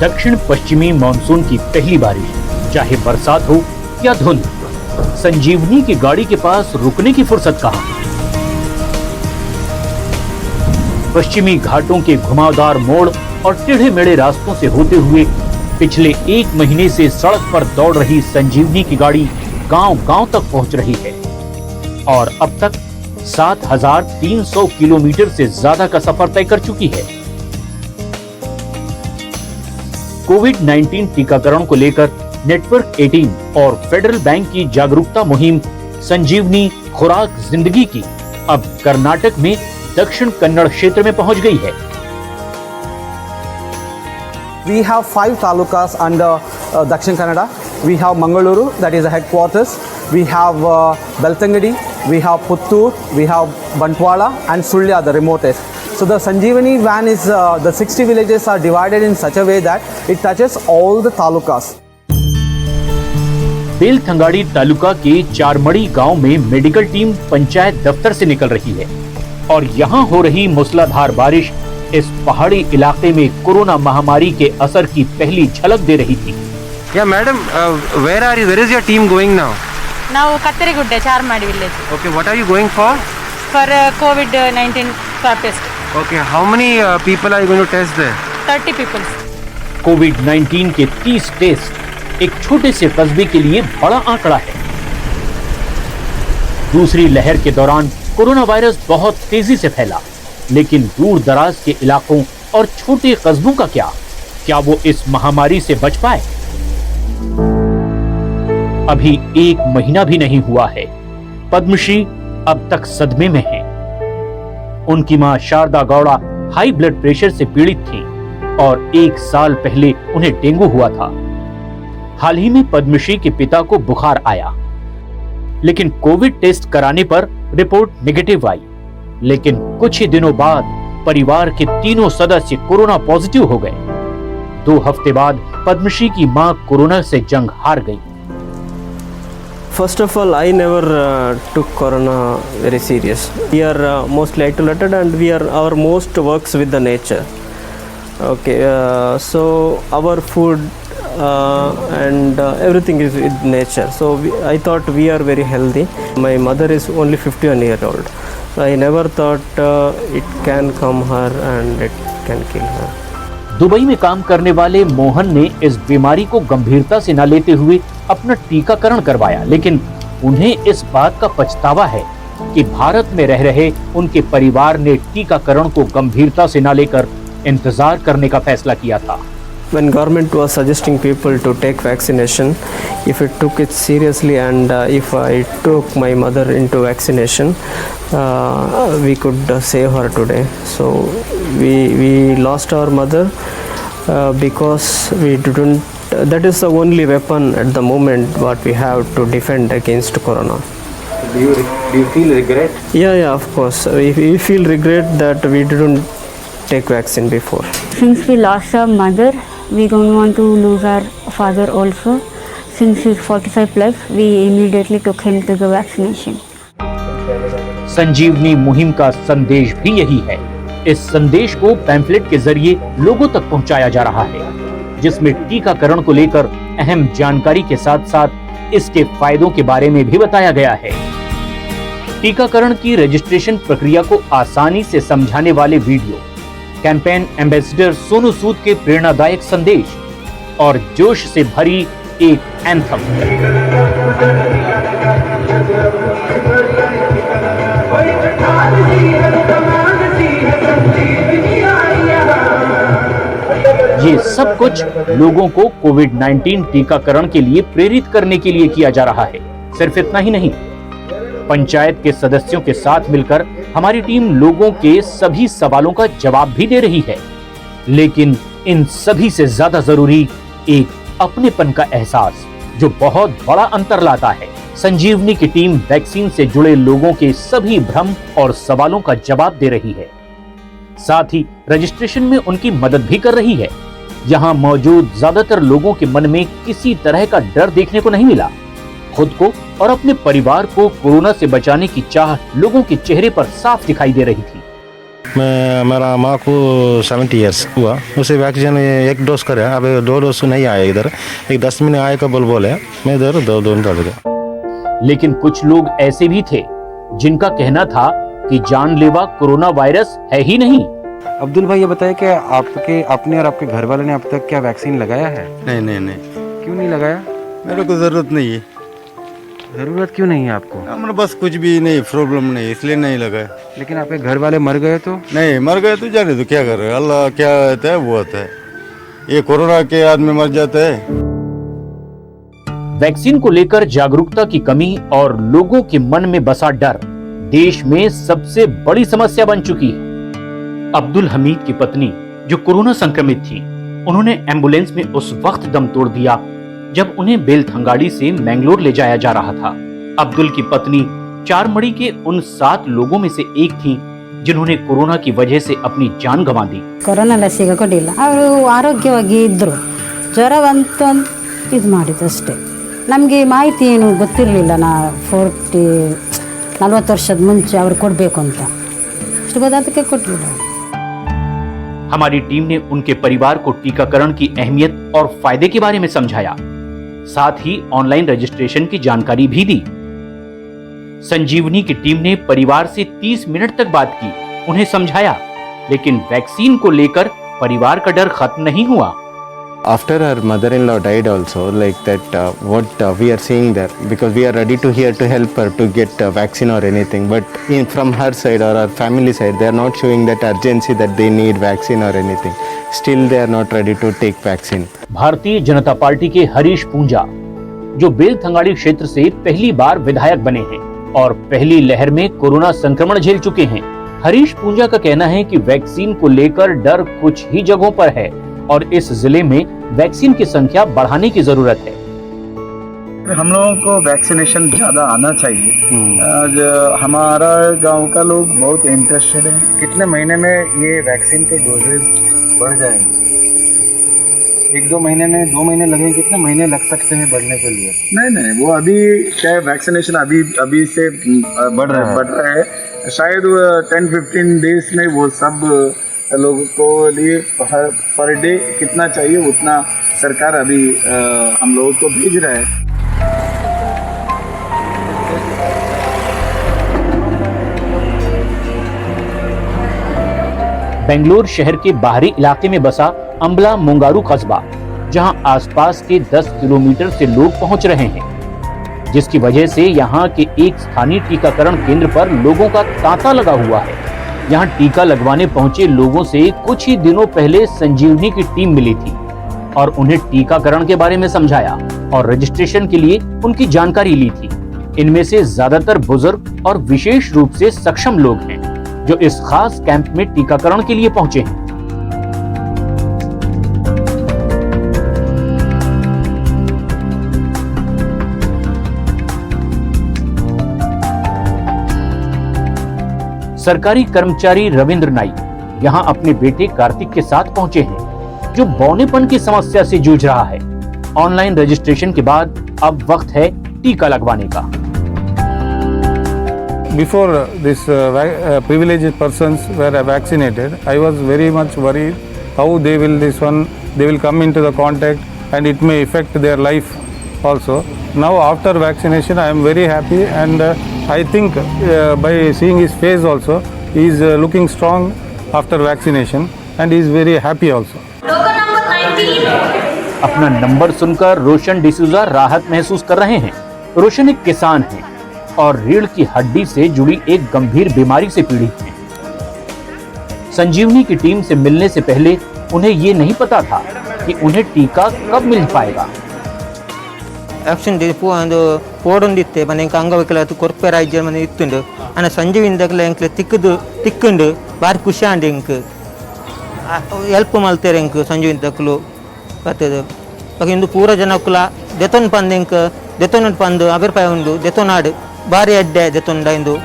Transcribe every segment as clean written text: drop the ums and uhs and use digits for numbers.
दक्षिण पश्चिमी मानसून की पहली बारिश, चाहे बरसात हो या धुंध, संजीवनी की गाड़ी के पास रुकने की फुर्सत कहां। पश्चिमी घाटों के घुमावदार मोड़ और टेढ़े मेढ़े रास्तों से होते हुए पिछले 1 महीने से सड़क पर दौड़ रही संजीवनी की गाड़ी गांव-गांव तक पहुंच रही है और अब तक 7,300 किलोमीटर से ज्यादा का सफर तय कर चुकी है। कोविड-19 टीकाकरण को लेकर नेटवर्क 18 और फेडरल बैंक की जागरूकता मुहिम संजीवनी खुराक जिंदगी की अब कर्नाटक में दक्षिण कन्नड़ क्षेत्र में पहुंच गई है। We have 5 talukas under Dakshin Kannada. We have Mangaluru, that is the headquarters. We have Beltangadi, we have Puttur, we have Bantwala and Sulya, the remotest. So the Sanjeevani van is, the 60 villages are divided in such a way that it touches all the talukas. बेलथंगाड़ी taluka के चारमड़ी गांव में medical team panchayat दफ्तर से निकल रही है और यहां हो रही मूसलाधार बारिश इस पहाड़ी इलाके में कोरोना महामारी के असर की पहली झलक दे रही थी। Yeah, madam, where is your team going now? Now Kattarigudde, Charmadi village. Okay, what are you going for? For COVID-19 swab test. Okay, how many people are you going to test there? 30 people. कोविड-19 के 30 test एक छोटे से कस्बे के लिए बड़ा आंकड़ा है। दूसरी लहर के दौरान कोरोना वायरस बहुत तेजी से फैला, लेकिन दूर दराज के इलाकों और छोटे कस्बों का क्या वो इस महामारी से बच पाए? अभी 1 महीना भी नहीं हुआ है। पद्मश्री अब तक सदमे में हैं। उनकी मां Sharda Gowda high blood pressure से पीड़ित थी और 1 साल पहले उन्हें डेंगू हुआ था। हाल ही में पद्मश्री के पिता को बुखार आया, लेकिन कोविड टेस्ट कराने पर रिपोर्ट नेगेटिव आई। लेकिन कुछ ही दिनों बाद परिवार के तीनों सदस्य कोरोना पॉजिटिव हो गए। 2 हफ्ते बाद पद्मश्री की मां कोरोना से जंग हार गई। First of all, I never took corona very serious. We are mostly isolated and our most works with the nature. Okay, so our food and everything is with nature. So I thought we are very healthy. My mother is only 51-year-old. So I never thought it can come her and it can kill her. Dubai में काम करने वाले मोहन ने इस बीमारी को गंभीरता से न लेते हुए अपना टीकाकरण करवाया, लेकिन उन्हें इस बात का पछतावा है कि भारत में रह रहे उनके परिवार ने टीकाकरण को गंभीरता से न लेकर इंतजार करने का फैसला किया था। When government was suggesting people to take vaccination, if it took it seriously and if I took my mother into vaccination, we could save her today. So we lost our mother because we didn't. That is the only weapon at the moment what we have to defend against corona. Do you feel regret? Yeah, of course. We feel regret that we didn't take vaccine before. Since we lost our mother, we don't want to lose our father also. Since he's 45 plus, we immediately took him to the vaccination. संजीवनी मुहिम का संदेश भी यही है। इस संदेश को pamphlet के जरिए लोगों तक पहुंचाया जा रहा है, जिसमें टीकाकरण को लेकर अहम जानकारी के साथ साथ इसके फायदों के बारे में भी बताया गया है। टीकाकरण की रजिस्ट्रेशन प्रक्रिया को आसानी से समझाने वाले video, campaign ambassador Sonu Sood के प्रेरणादायक संदेश और जोश से भरी एक एंथम। ये सब कुछ लोगों को कोविड-19 टीकाकरण के लिए प्रेरित करने के लिए किया जा रहा है। सिर्फ इतना ही नहीं, पंचायत के सदस्यों के साथ मिलकर हमारी टीम लोगों के सभी सवालों का जवाब भी दे रही है। लेकिन इन सभी से ज्यादा जरूरी एक अपनेपन का एहसास, जो बहुत बड़ा अंतर लाता है। संजीवनी की टीम वैक्सीन से जुड़े लोगों के सभी भ्रम और सवालों का जवाब दे रही है, साथ ही रजिस्ट्रेशन में उनकी मदद भी कर रही है। यहाँ मौजूद ज्यादातर लोगों के मन में किसी तरह का डर देखने को नहीं मिला। खुद को और अपने परिवार को कोरोना से बचाने की चाह लोगों के चेहरे पर साफ दिखाई दे रही थी। मैं मेरा माँ को 70 ईयर्स हुआ, उसे वैक्सीन 1 डोज करे, अब 2 डोज नहीं आया इधर, एक 10 मिनट आए का बोले, मैं इधर 2 डाल गया। लेकिन कुछ लोग ऐसे भी थे जिनका कहना था कि जानलेवा कोरोना वायरस है ही नहीं। अब्दुल भाई ये बताइए कि आपके अपने और आपके घर वाले ने अब तक क्या वैक्सीन लगाया है? नहीं, क्यों नहीं लगाया? मेरे को ज़रूरत नहीं है। ज़रूरत क्यों नहीं है आपको? हमारे बस कुछ भी नहीं, प्रॉब्लम नहीं, इसलिए नहीं लगाया। लेकिन आपके घर वाले मर गए तो? नहीं, मर गए तो जाने तो क्या कर रहे, अल्लाह क्या होता है वो होता है, ये कोरोना के आदमी मर जाता है। वैक्सीन को लेकर जागरूकता की कमी और लोगों के मन में बसा डर देश में सबसे बड़ी समस्या बन चुकी है। अब्दुल हमीद की पत्नी जो कोरोना संक्रमित थी, उन्होंने एम्बुलेंस में उस वक्त दम तोड़ दिया जब उन्हें बेलथंगाड़ी से मैंगलोर ले जाया जा रहा था। अब्दुल की पत्नी चारमड़ी के उन 7 लोगों में से एक थी जिन्होंने कोरोना की वजह से अपनी जान गंवा दी। ಕೊರೋನಾ ಲಸಿಕೆ ಕೊಡಲಿಲ್ಲ, ಅವರು ಆರೋಗ್ಯವಾಗಿ ಇದ್ದರು, ಜ್ವರ ಬಂತು ಅಂತ ಇದು ಮಾಡಿದಷ್ಟೇ. ನಮಗೆ ಮಾಹಿತಿ ಏನು ಗೊತ್ತಿರಲಿಲ್ಲ, 40 ವರ್ಷದ ಮುಂಚೆ ಅವ್ರು ಕೊಡಬೇಕು ಅಂತ ಅಷ್ಟು ಗೊತ್ತಾದಕ್ಕೆ ಕೊಡಲಿಲ್ಲ. हमारी टीम ने उनके परिवार को टीकाकरण की अहमियत और फायदे के बारे में समझाया, साथ ही ऑनलाइन रजिस्ट्रेशन की जानकारी भी दी। संजीवनी की टीम ने परिवार से 30 मिनट तक बात की, उन्हें समझाया, लेकिन वैक्सीन को लेकर परिवार का डर खत्म नहीं हुआ। After her mother-in-law died also, like that what we are seeing there, because we are ready to here to help her to get vaccine or anything, but from her side or her family side, they are not showing that urgency that they need vaccine or anything. Still they are not ready to take vaccine. Bharatiya Janata party के हरीश पूंजा, जो बेलथंगाड़ी क्षेत्र से पहली बार विधायक बने हैं और पहली लहर में कोरोना संक्रमण झेल चुके हैं, हरीश पूंजा का कहना है कि वैक्सीन को लेकर डर कुछ ही जगहों पर है और इस जिले में वैक्सीन की संख्या बढ़ाने की जरूरत है। हम लोगों को वैक्सीनेशन ज़्यादा आना चाहिए। आज हमारा गांव का लोग बहुत इंटरेस्टेड है। कितने महीने में ये वैक्सीन के डोजेज बढ़ जाएंगे? 1-2 महीने में, 2 महीने लगेंगे? कितने महीने लग सकते हैं बढ़ने के लिए? नहीं, वो अभी क्या वैक्सीनेशन अभी से बढ़ रहा है। शायद 10-15 डेज में वो सब लोगों को लिए पर डे कितना चाहिए उतना सरकार अभी हम लोगों को भेज रहा है। बेंगलोर शहर के बाहरी इलाके में बसा अंबला मुंगारू कस्बा, जहां आसपास के 10 किलोमीटर से लोग पहुंच रहे हैं, जिसकी वजह से यहां के एक स्थानीय टीकाकरण केंद्र पर लोगों का तांता लगा हुआ है। यहां टीका लगवाने पहुंचे लोगों से कुछ ही दिनों पहले संजीवनी की टीम मिली थी और उन्हें टीकाकरण के बारे में समझाया और रजिस्ट्रेशन के लिए उनकी जानकारी ली थी। इनमें से ज्यादातर बुजुर्ग और विशेष रूप से सक्षम लोग हैं जो इस खास कैंप में टीकाकरण के लिए पहुंचे हैं। सरकारी कर्मचारी रविंद्र नाइक यहां अपने बेटे कार्तिक के साथ पहुंचे हैं, जो बौनेपन की समस्या से जूझ रहा है। ऑनलाइन रजिस्ट्रेशन के बाद अब वक्त है टीका लगवाने का। Before this privileged persons were vaccinated, I was very much worried how they will come into the contact and it may affect their life also. Now after vaccination I am very happy and I think by seeing his face also, he is looking strong after vaccination and he is very happy also. अपना number सुनकर रोशन डिसूजा राहत महसूस कर रहे हैं। रोशन एक किसान हैं और रीढ़ की हड्डी से जुड़ी एक गंभीर बीमारी से पीड़ित हैं। संजीवनी की टीम से मिलने से पहले उन्हें ये नहीं पता था कि उन्हें टीका कब मिल पाएगा। ವ್ಯಾಕ್ಸಿನ್ ಒಂದು ಪೋಡೊಂದಿತ್ತೆ ಮನೆ ಎಂಕ ಅಂಗವೈಕಲತ್ತು ಕೊರ್ಪೆ ರಾಜ್ಯ ಮನೆ ಇತ್ತುಂಡು ಅನ್ನ ಸಂಜೀವಿಂದಕ್ಲ ಎಂಕ್ಲೆ ತಿಕ್ಕುಂಡು ಬಾರಿ ಖುಷಿ ಆಂಡಿ ಎಂಕ್ ಹೆಲ್ಪ್ ಮಲ್ತೇರೆ ಎಂಕ್ ಸಂಜೀವಿಂದಕ್ಲು ಬರ್ತದೆ ಇಂದು ಪೂರ ಜನಕ್ಕುಲ ದೆತೊನ್ ಪಂದ್ ಎಂಕ್ ದೆತೊನ್ ಪಂದ್ ಅಭಿಪ್ರಾಯ ಉಂಡು ದೆತೊನಾಡು ಬಾರಿ ಅಡ್ಡೆ ದೆತೊಂಡ ಎಂದು।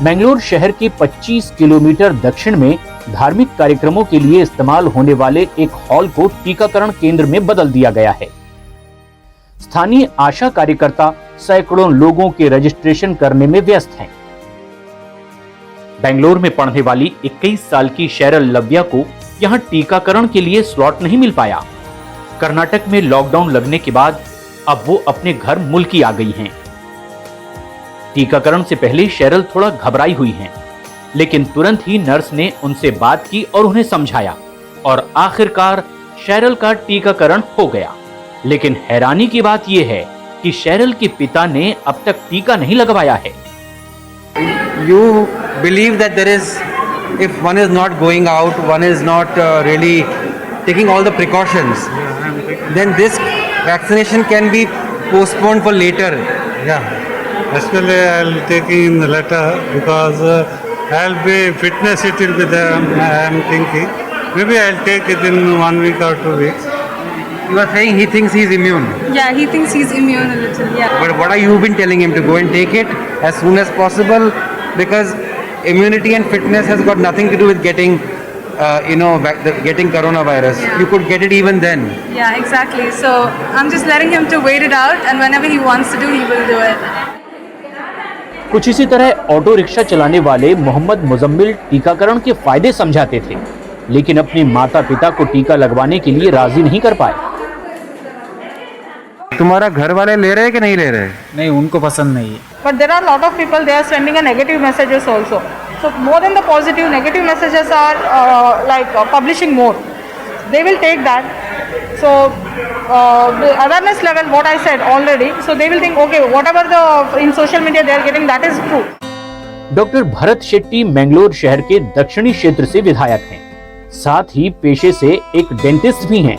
बेंगलोर शहर के 25 किलोमीटर दक्षिण में धार्मिक कार्यक्रमों के लिए इस्तेमाल होने वाले एक हॉल को टीकाकरण केंद्र में बदल दिया गया है। स्थानीय आशा कार्यकर्ता सैकड़ों लोगों के रजिस्ट्रेशन करने में व्यस्त हैं। बेंगलोर में पढ़ने वाली 21 साल की शेरल लव्या को यहाँ टीकाकरण के लिए स्लॉट नहीं मिल पाया। कर्नाटक में लॉकडाउन लगने के बाद अब वो अपने घर मुल्की आ गई हैं। टीकाकरण से पहले शेरल थोड़ा घबराई हुई हैं, लेकिन तुरंत ही नर्स ने उनसे बात की और उन्हें समझाया और आखिरकार शेरल का टीकाकरण हो गया। लेकिन हैरानी की बात यह है कि शेरल के पिता ने अब तक टीका नहीं लगवाया है। You believe that there is, if one is not going out, one is not really taking all the precautions, then this vaccination can be postponed for later. Yeah, especially I'll take in the letter because I'll be fitness it will be there. I'm thinking maybe I'll take it in 1 week or 2 weeks. You are saying he thinks he's immune. Yeah, he thinks he's immune a little. Yeah. But what are you been telling him to go and take it as soon as possible? Because immunity and fitness has got nothing to do with getting, getting coronavirus. Yeah. You could get it even then. Yeah, exactly. So I'm just letting him to wait it out, and whenever he wants to do, he will do it. कुछ इसी तरह auto rickshaw चलाने वाले मोहम्मद मुजम्मिल टीकाकरण के फायदे समझाते थे, लेकिन अपने माता पिता को टीका लगवाने के लिए राजी नहीं कर पाए। तुम्हारा घर वाले ले रहे हैं कि नहीं ले रहे? नहीं, उनको पसंद नहीं है। But there are a lot of people, they are sending a negative messages also. So more than the positive, negative messages are publishing more. They will take that. So the awareness level, what I said already, so they will think, okay, whatever in social media they are getting, that is true. Doctor Bharat Shetty Mangalore शहर के दक्षिणी क्षेत्र से विधायक हैं, साथ ही पेशे से एक डेंटिस्ट भी हैं।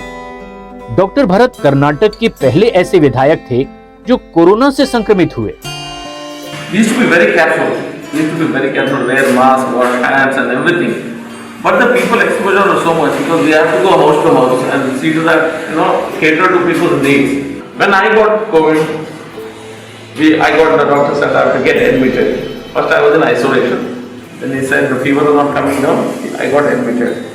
डॉक्टर भरत कर्नाटक के पहले ऐसे विधायक थे जो कोरोना से संक्रमित हुए। We used to be very careful. We used to be very careful, wear mask, wash hands and everything. But the people exposure was so much because we have to go house to house and see to that, cater to people's needs. When I got COVID, I got the doctor said I have to get admitted. First I was in isolation. Then he said the fever was not coming down. I got admitted.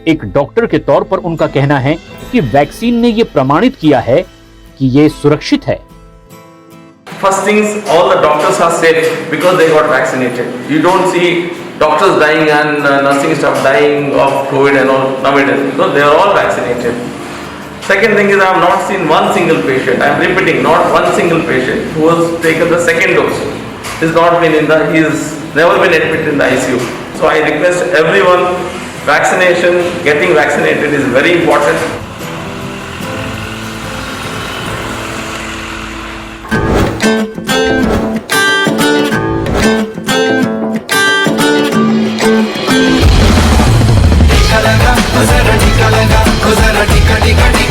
एक doctor के तौर पर उनका कहना है कि vaccine ने ये प्रमाणित किया है कि ये सुरक्षित है। First things, all the doctors are safe because they got vaccinated. You don't see doctors dying and nursing staff dying of COVID and all nowadays because they are all vaccinated. Second thing is I have not seen one single patient. I am repeating, not one single patient who has taken the second dose. He has never been admitted in the ICU. So I request everyone, vaccination, getting vaccinated is very important.